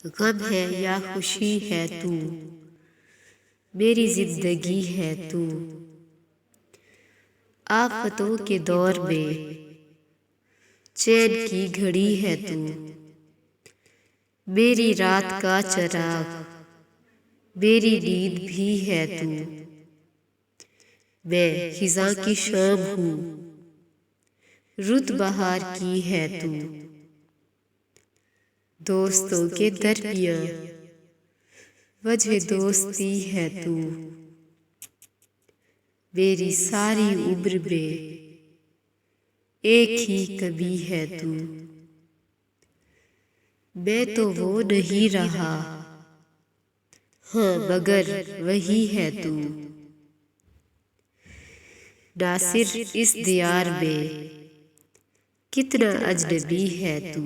गम है या खुशी है तू, मेरी जिंदगी है तू। आफतों के दौर में चैन की घड़ी है तू, मेरी रात का चराग, मेरी नींद भी है तू। मैं खिज़ां की शाम हूँ, रुत बहार की है तू। दोस्तों के दरमियाँ वजह दोस्ती है तू, मेरी सारी उम्र में एक ही कमी है तू। मैं तो वो नहीं रहा, हाँ मगर वही है तू। नासिर इस दियार में कितना अजनबी है तू।